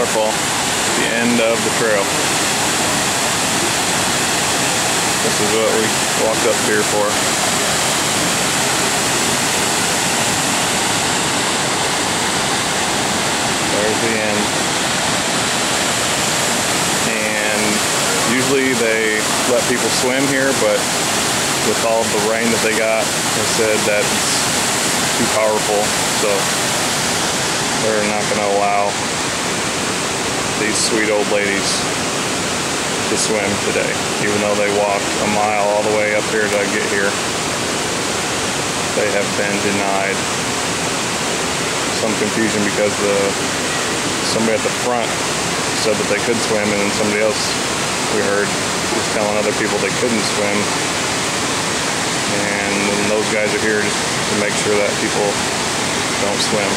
waterfall, the end of the trail. This is what we walked up here for. There's the end. And usually they let people swim here, but with all the rain that they got, they said that it's too powerful, so they're not going to allow these sweet old ladies to swim today, even though they walked a mile all the way up here to get here. They have been denied. Some confusion because somebody at the front said that they could swim, and then somebody else we heard was telling other people they couldn't swim. And then those guys are here just to make sure that people don't swim.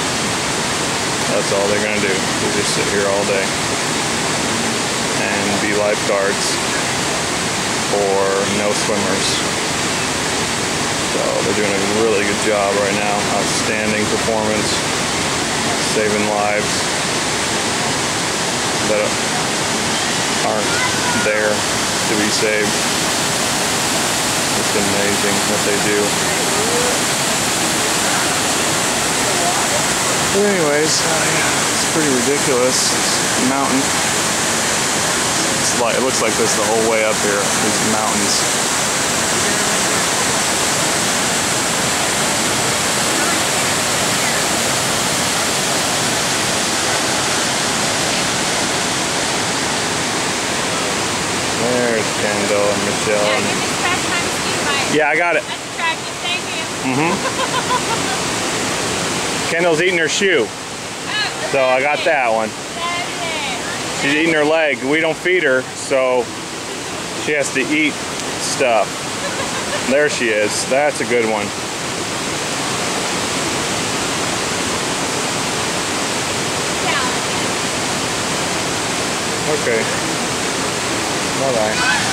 That's all they're going to do. They just sit here all day and be lifeguards for no swimmers. So they're doing a really good job right now. Outstanding performance, saving lives that aren't there to be saved. It's amazing what they do. But anyways, yeah, it's pretty ridiculous. It's a mountain. It looks like this the whole way up here, these mountains. There's Kendall and Michelle. Yeah, give me track times 2 Yeah, I got it. That's tracking, thank you. Kendall's eating her shoe. So I got that one. She's eating her leg. We don't feed her, so she has to eat stuff. There she is. That's a good one. Okay. Bye-bye.